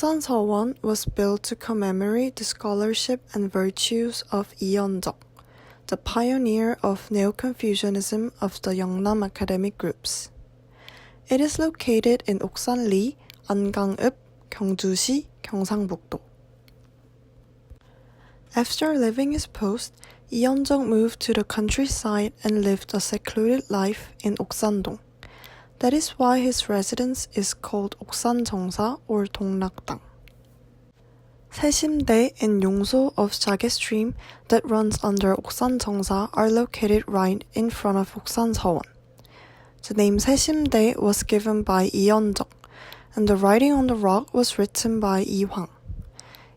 Oksan Seowon was built to commemorate the scholarship and virtues of Lee Yeon-jeok, the pioneer of Neo-Confucianism of the Yeongnam academic groups. It is located in Oksan-리, 안강-읍, 경주시, 경상북도. After leaving his post, Lee Yeon-jeok moved to the countryside and lived a secluded life in Oksan-dong. That is why his residence is called 옥산 정사 or 동락당. 세심대 and 용소 of Jage stream that runs under 옥산 정사 are located right in front of Oksan Seowon. The name 세심대 was given by Lee Yeon-jeok, and the writing on the rock was written by Lee Hwang.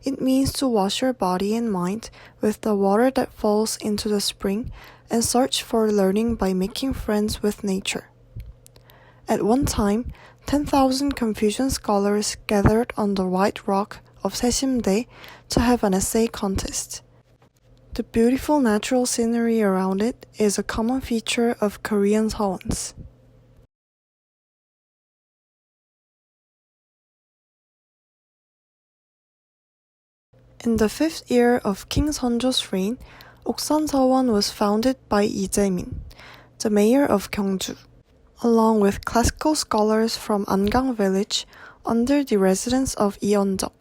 It means to wash your body and mind with the water that falls into the spring and search for learning by making friends with nature. At one time, 10,000 Confucian scholars gathered on the white rock of 세심대 to have an essay contest. The beautiful natural scenery around it is a common feature of Korean Seowons. In the 5th year of King Seonjo's reign, Oksan Seowon was founded by Lee Jae-min, the mayor of Gyeongju, along with classical scholars from Angang village under the residence of Lee Yeon-jeok.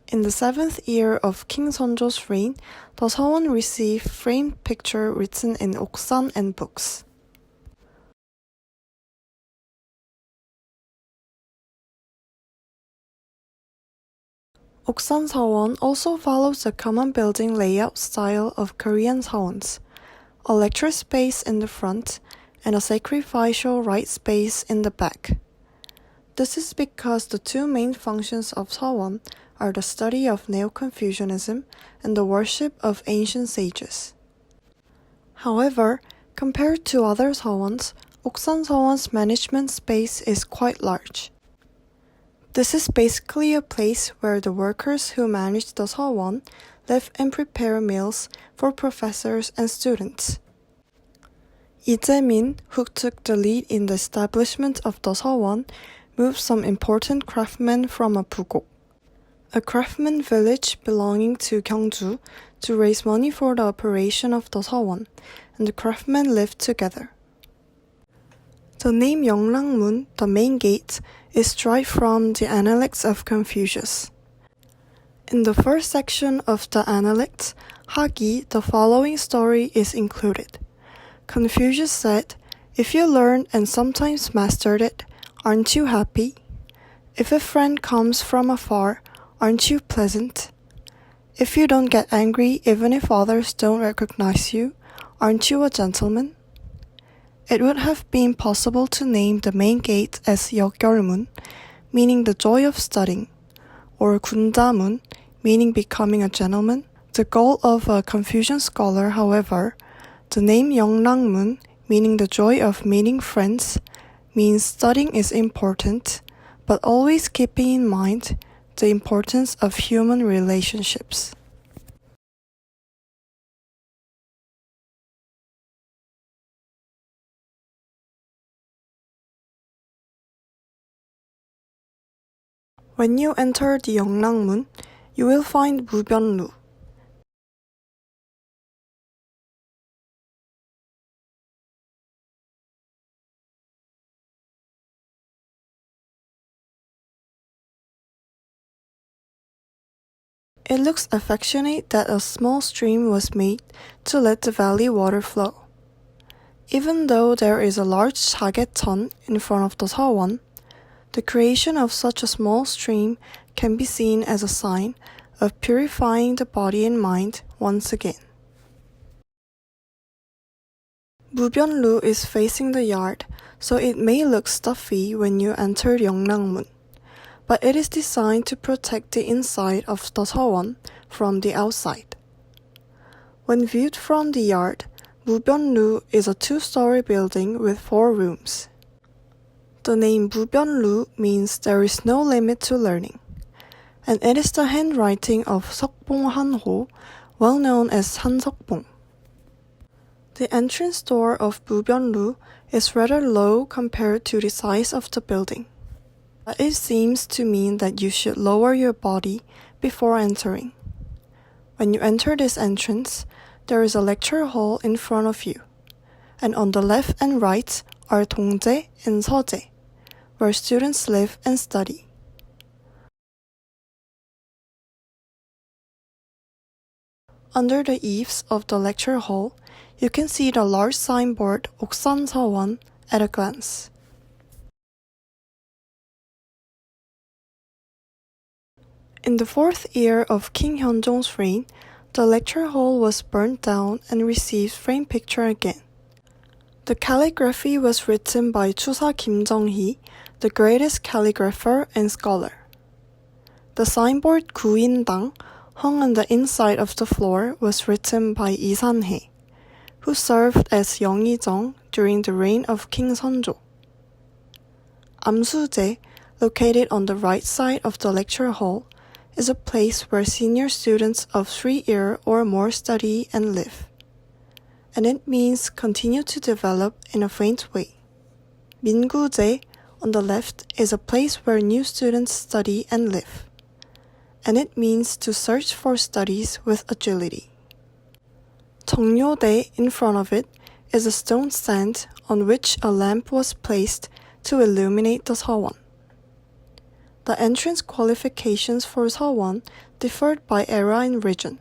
In the 7th year of King Seonjo's reign, the Seowon received framed picture written in Oksan and books. Oksan Seowon also follows the common building layout style of Korean Seowons, a lecture space in the front and a sacrificial rite space in the back. This is because the two main functions of Seowon are the study of Neo-Confucianism and the worship of ancient sages. However, compared to other Seowons, Oksan Seowon's management space is quite large. This is basically a place where the workers who manage the Seowon live and prepare meals for professors and students. Lee Jae-min, who took the lead in the establishment of the Seowon, moved some important craftsmen from a 부곡, a craftsman village belonging to Gyeongju, to raise money for the operation of the Seowon, and the craftsmen lived together. The name Yeongnam-mun, the main gate, is derived from the Analects of Confucius. In the first section of the Analects, Hagi, the following story is included. Confucius said, "If you learn and sometimes mastered it, aren't you happy? If a friend comes from afar, aren't you pleasant? If you don't get angry even if others don't recognize you, aren't you a gentleman?" It would have been possible to name the main gate as 역결문, meaning the joy of studying, or 군자문, meaning becoming a gentleman. The goal of a Confucian scholar, however, the name Yeongnam-mun, meaning the joy of meeting friends, means studying is important, but always keeping in mind the importance of human relationships. When you enter the Yeongnam-mun, you will find 무변루. It looks affectionate that a small stream was made to let the valley water flow. Even though there is a large Jageton in front of the Seowon, the creation of such a small stream can be seen as a sign of purifying the body and mind once again. 무변루 is facing the yard, so it may look stuffy when you enter Yeongnam-mun, but it is designed to protect the inside of the Seowon from the outside. When viewed from the yard, 무변루 is a 2-story building with 4 rooms. The name 무변루 means there is no limit to learning, and it is the handwriting of 석봉 한호, well known as 한석봉. The entrance door of 무변루 is rather low compared to the size of the building. It seems to mean that you should lower your body before entering. When you enter this entrance, there is a lecture hall in front of you, and on the left and right are 동제 and 서재, where students live and study. Under the eaves of the lecture hall, you can see the large signboard Oksan Seowon at a glance. In the 4th year of King Hyunjong's reign, the lecture hall was burnt down and received frame picture again. The calligraphy was written by Chusa Kim Jong-hee, the greatest calligrapher and scholar. The signboard 구인당, hung on the inside of the floor, was written by Lee San-hae, who served as Yeongi-jong during the reign of King Seonjo. Amsujae, located on the right side of the lecture hall, is a place where senior students of 3-year or more study and live, and it means continue to develop in a faint way. Mingujae, on the left, is a place where new students study and live, and it means to search for studies with agility. Jeongnyodae, in front of it, is a stone stand on which a lamp was placed to illuminate the Seowon. The entrance qualifications for Seowon differed by era and region.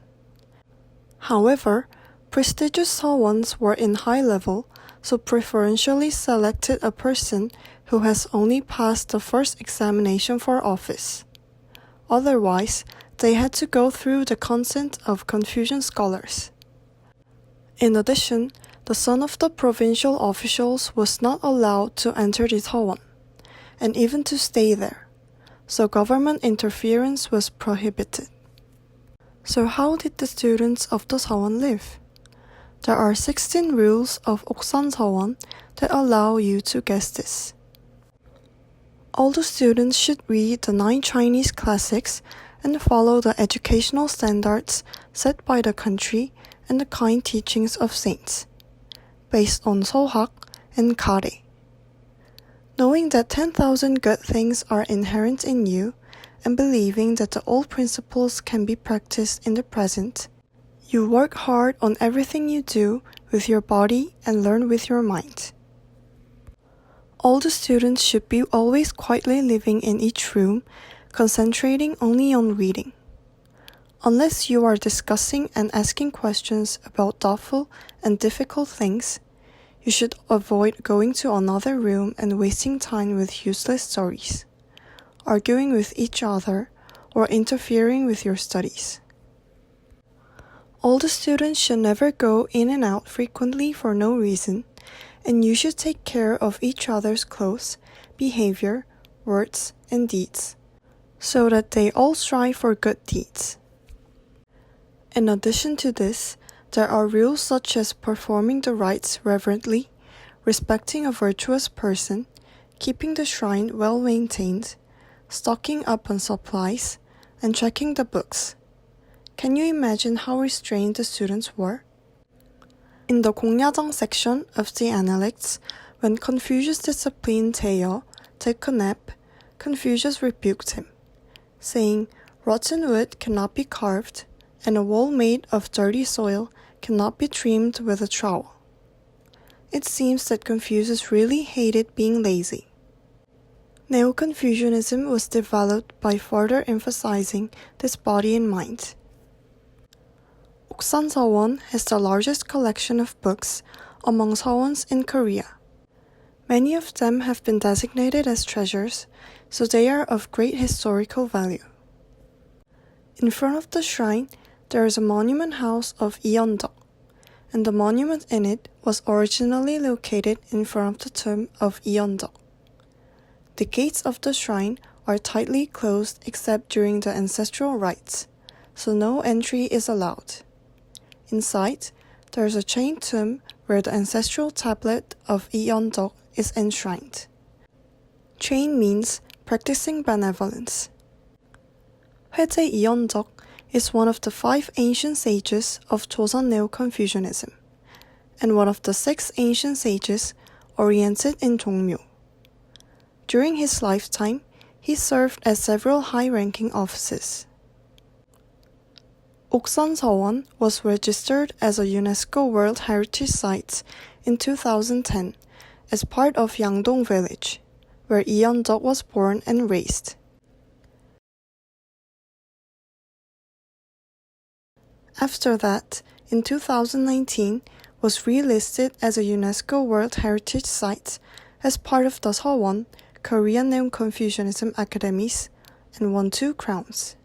However, prestigious Seowons were in high level, so preferentially selected a person who has only passed the first examination for office. Otherwise, they had to go through the consent of Confucian scholars. In addition, the son of the provincial officials was not allowed to enter the Seowon, and even to stay there. So government interference was prohibited. So how did the students of the Seowon live? There are 16 rules of Oksan Seowon that allow you to guess this. All the students should read the 9 Chinese classics and follow the educational standards set by the country and the kind teachings of saints, based on Sohak and Kare. Knowing that 10,000 good things are inherent in you, and believing that the old principles can be practiced in the present, you work hard on everything you do with your body and learn with your mind. All the students should be always quietly living in each room, concentrating only on reading. Unless you are discussing and asking questions about doubtful and difficult things, you should avoid going to another room and wasting time with useless stories, arguing with each other, or interfering with your studies. All the students should never go in and out frequently for no reason, and you should take care of each other's clothes, behavior, words, and deeds, so that they all strive for good deeds. In addition to this, there are rules such as performing the rites reverently, respecting a virtuous person, keeping the shrine well maintained, stocking up on supplies, and checking the books. Can you imagine how restrained the students were? In the 공야장 section of the Analects, when Confucius disciplined Taeyeon took a nap, Confucius rebuked him, saying, "Rotten wood cannot be carved, and a wall made of dirty soil cannot be trimmed with a trowel." It seems that Confucius really hated being lazy. Neo-Confucianism was developed by further emphasizing this body and mind. Oksan Seowon has the largest collection of books among Seowons in Korea. Many of them have been designated as treasures, so they are of great historical value. In front of the shrine, there is a monument house of Yeondok, and the monument in it was originally located in front of the tomb of Yeondok. The gates of the shrine are tightly closed except during the ancestral rites, so no entry is allowed. Inside, there is a chain tomb where the ancestral tablet of Yeondok is enshrined. Chain means practicing benevolence. Hwajae Yeondok is one of the 5 ancient sages of Joseon Neo-Confucianism, and one of the 6 ancient sages oriented in Jongmyo. During his lifetime, He served at several high-ranking offices. Oksan Seowon was registered as a UNESCO World Heritage Site in 2010 as part of Yangdong Village, where Yeon-deok was born and raised. After that, in 2019, was relisted as a UNESCO World Heritage Site as part of the Seowon Korean Neo-Confucianism Academies and won 2 crowns.